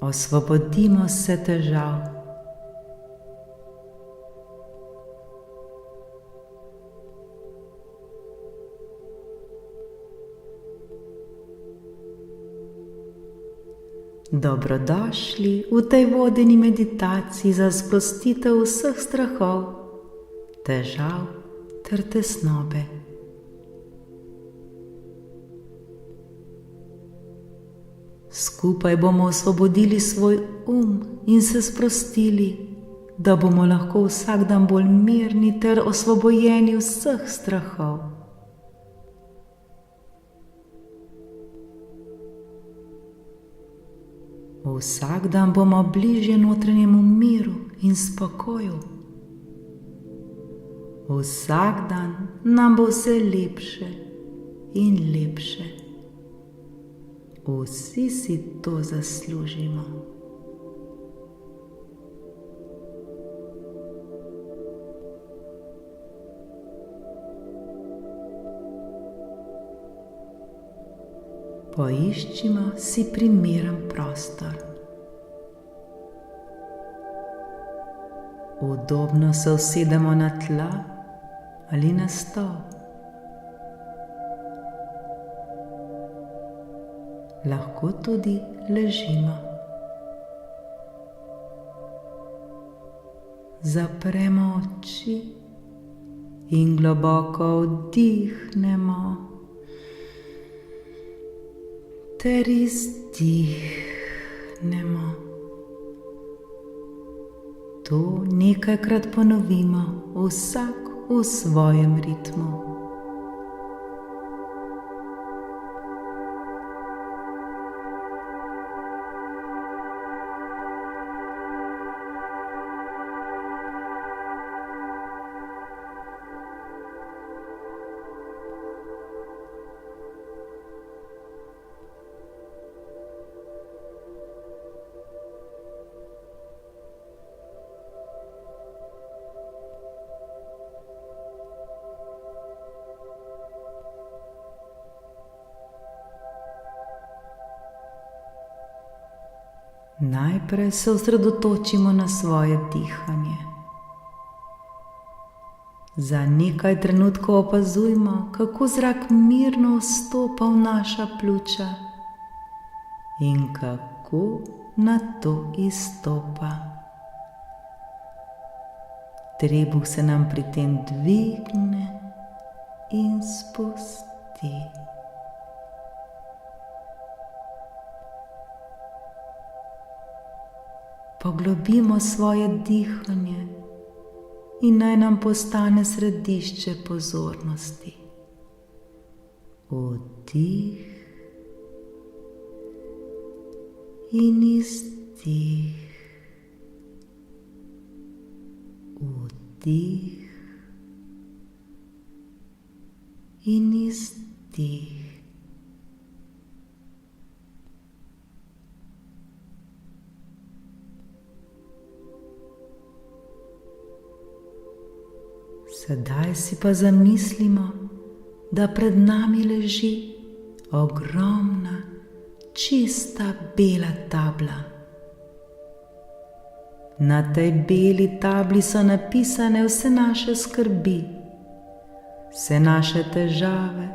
Osvobodimo se težav. Dobrodošli v tej vodeni meditaciji za sprostitev vseh strahov, težav ter tesnobe. Skupaj bomo osvobodili svoj in se sprostili, da bomo lahko vsak dan bolj mirni ter osvobojeni vseh strahov. Vsak dan bomo bližje notranjemu miru in spokoju. Vsak dan nam bo vse lepše in lepše. Vsi si to zaslužimo. Poiščimo si primeren prostor. Udobno se usedemo na tla ali na stol. Lahko tudi ležimo. Zapremo oči in globoko vdihnemo ter izdihnemo. To nekajkrat ponovimo, vsak v svojem ritmu. Najprej se osredotočimo na svoje dihanje. Za nekaj trenutkov opazujmo, kako zrak mirno vstopa v naša pljuča in kako nato izstopa. Trebuh se nam pri tem dvigne in spusti. Poglobimo svoje dihanje in naj nam postane središče pozornosti. Vdih in izdih. Vdih in izdih. Sedaj si pa zamislimo, da pred nami leži ogromna, čista bela tabla. Na tej beli tabli so napisane vse naše skrbi, vse naše težave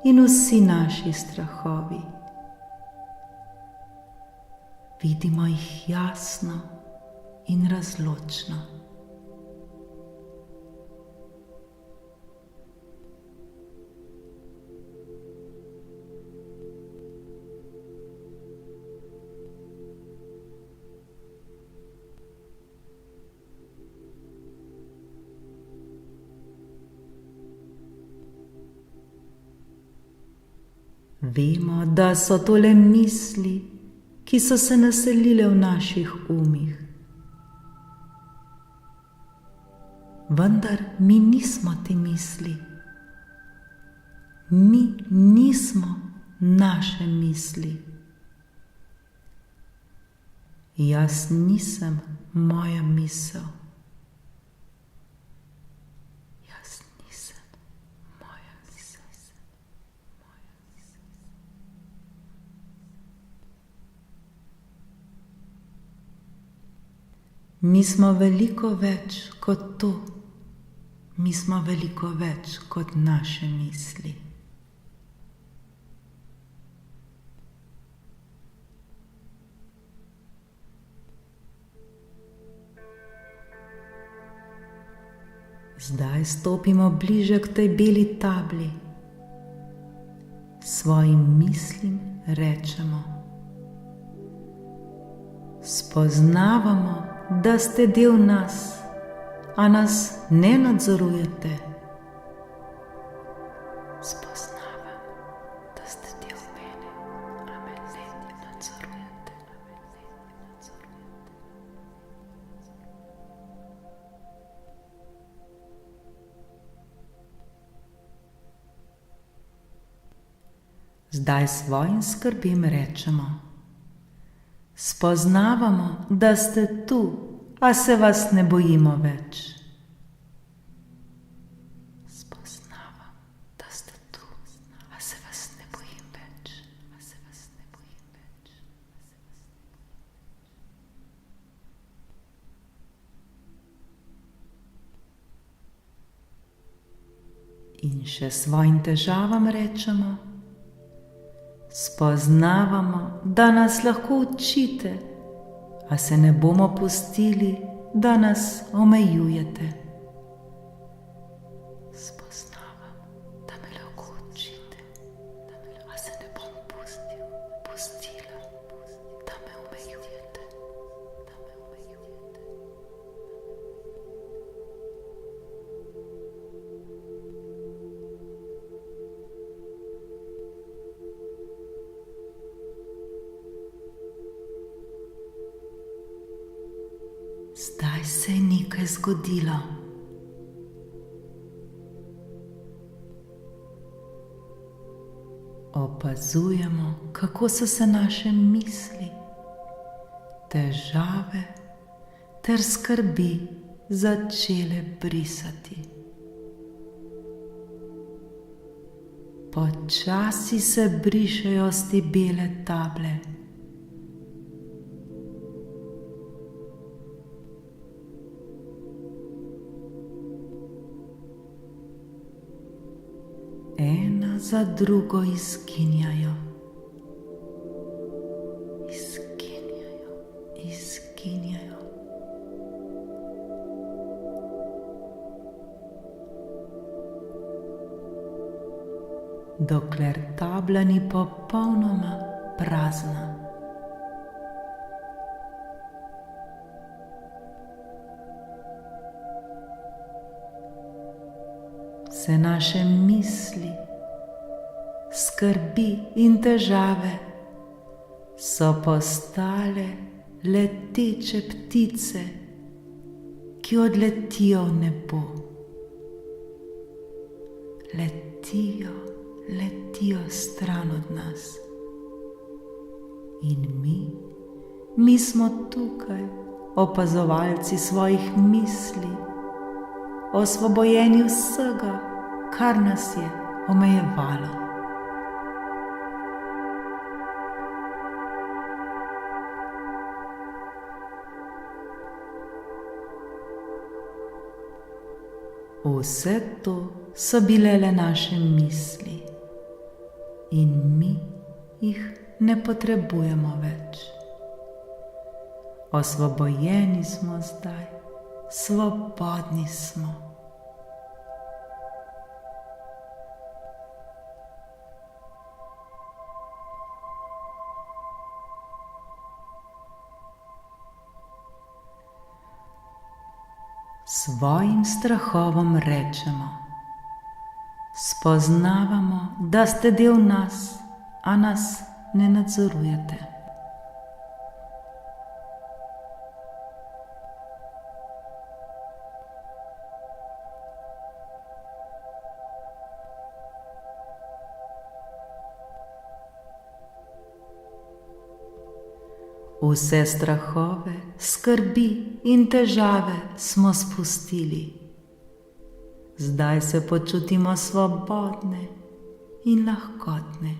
in vsi naši strahovi. Vidimo jih jasno in razločno. Vemo, da so to le misli, ki so se naselile v naših umih. Vendar mi nismo te misli. Mi nismo naše misli. Jaz nisem moja misel. Mi smo veliko več kot to. Mi smo veliko več kot naše misli. Zdaj stopimo bliže k tej beli tabli. Svojim mislim rečemo: spoznavamo, da ste del nas, a nas ne nadzorujete. Spoznavam, da ste del mene, a me ne nadzorujete. Zdaj svojim skrbim rečemo: spoznavamo, da ste tu, a se vas ne bojimo več. Spoznavam, da ste tu, a se vas ne bojim več. In še svojim težavam rečemo: spoznavamo, da nas lahko učite, a se ne bomo pustili, da nas omejujete. Spoznavam, da me lahko učite, a se ne bom pustila, da me omejujete. Zdaj se je nekaj zgodilo. Opazujemo, kako so se naše misli, težave ter skrbi začele brisati. Počasi se brišejo s te bele table. Ena za drugo izginjajo. Dokler tabla ni popolnoma prazna. Vse naše misli, skrbi in težave so postale leteče ptice, ki odletijo v nebo. Letijo stran od nas. In mi smo tukaj, opazovalci svojih misli, osvobojeni vsega, kar nas je omejevalo. Vse to so bile le naše misli in mi jih ne potrebujemo več. Osvobojeni smo zdaj, svobodni smo. Svojim strahovom rečemo: spoznavamo, da ste del nas, a nas ne nadzorujete. Vse strahove, skrbi in težave smo spustili. Zdaj se počutimo svobodne in lahkotne.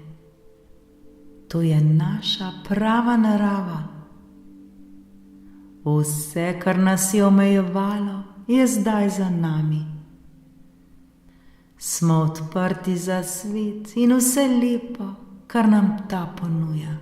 To je naša prava narava. Vse, kar nas je omejevalo, je zdaj za nami. Smo odprti za svet in vse lepo, kar nam ta ponuja.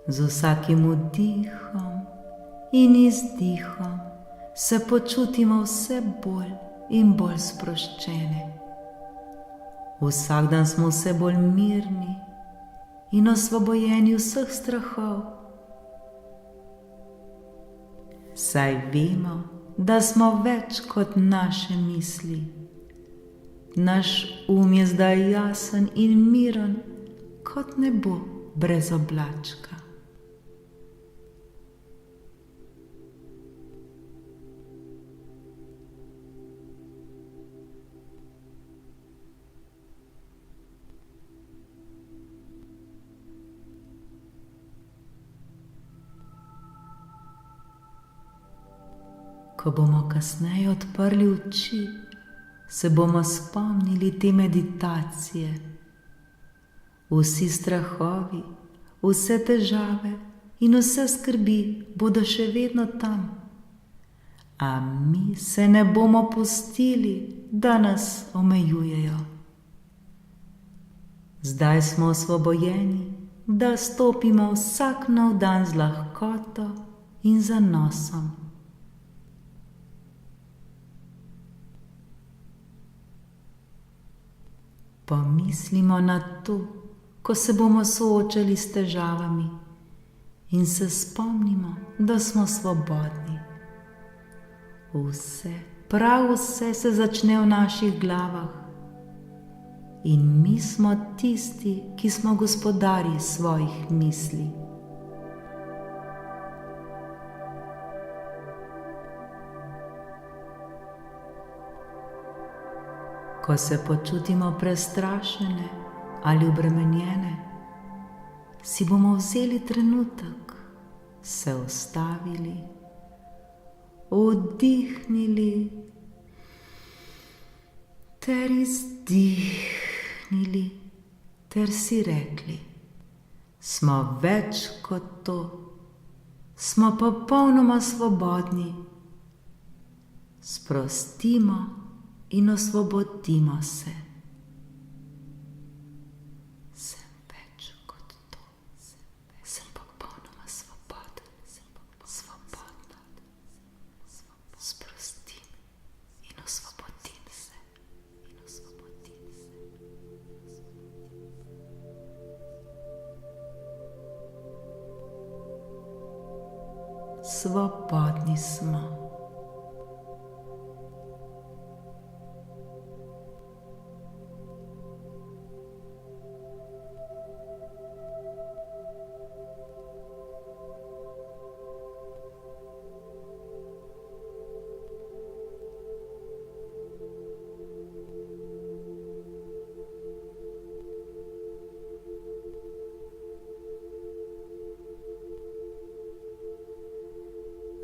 Z vsakim vdihom in izdihom se počutimo vse bolj in bolj sproščene. Vsak dan smo vse bolj mirni in osvobojeni vseh strahov. Saj vemo, da smo več kot naše misli. Naš je zdaj jasen in miren kot nebo brez oblačka. Ko bomo kasneje odprli oči, se bomo spomnili te meditacije. Vsi strahovi, vse težave in vse skrbi bodo še vedno tam. A mi se ne bomo pustili, da nas omejujejo. Zdaj smo osvobojeni, da stopimo vsak nov dan z lahkoto in zanosom. Pomislimo na to, ko se bomo soočali s težavami in se spomnimo, da smo svobodni. Vse, prav vse se začne v naših glavah in mi smo tisti, ki smo gospodarji svojih misli. Ko se počutimo prestrašene ali obremenjene, si bomo vzeli trenutek, se ustavili, vdihnili ter izdihnili ter si rekli: smo več kot to, smo popolnoma svobodni, sprostimo in osvobodimo se. Sem več kot to, sem popolnoma svoboden, svobodna. Sprostim in osvobodim se. Svobodni smo.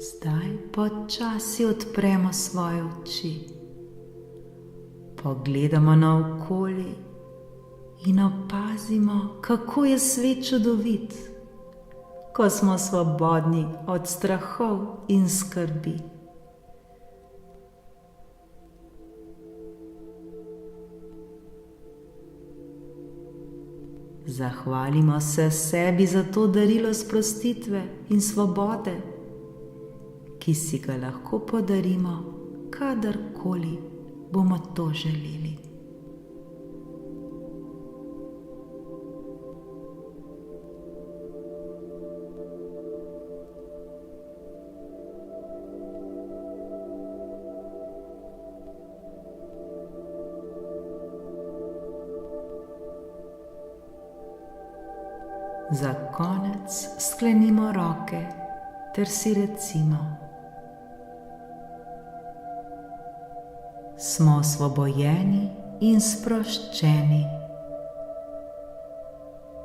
Zdaj počasi odpremo svoje oči, pogledamo naokoli in opazimo, kako je svet čudovit, ko smo svobodni od strahov in skrbi. Zahvalimo se sebi za to darilo sprostitve in svobode, ki si ga lahko podarimo, kadarkoli bomo to želeli. Za konec sklenimo roke ter si recimo: smo osvobojeni in sproščeni.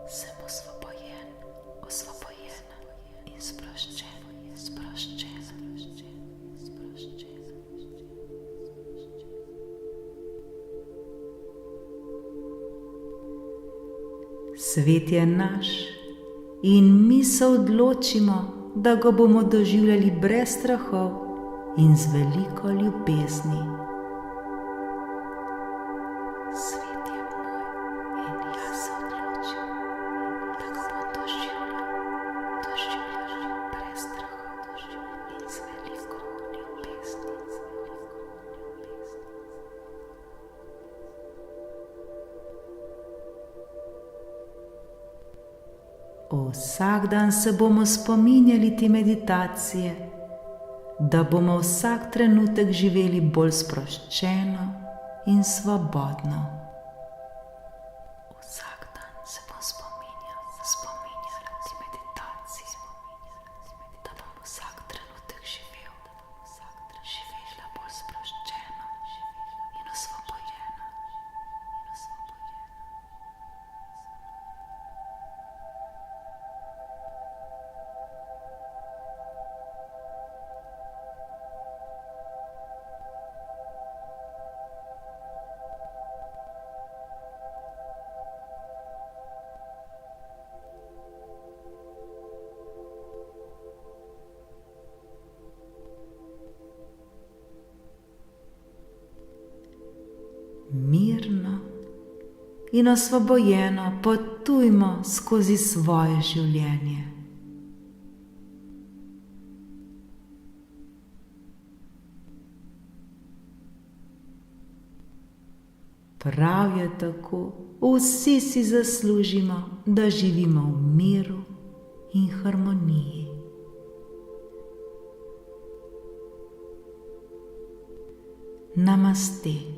Sem osvobojen, osvobojena in sproščena, sproščena, sproščena. Svet je naš in mi se odločimo, da ga bomo doživljali brez strahov in z veliko ljubezni. Svet je moj in jaz se odločim, da ga bom doživljal brez strahov in z veliko ljubezni. Vsak dan se bomo spominjali te meditacije, da bomo vsak trenutek živeli bolj sproščeno in svobodno. Vsak dan se bom spominjala te meditacije, da bom vsak trenutek živela bolj sproščeno in osvobojeno. Mirno in osvobojeno potujmo skozi svoje življenje. Prav je tako, vsi si zaslužimo, da živimo v miru in harmoniji. Namaste.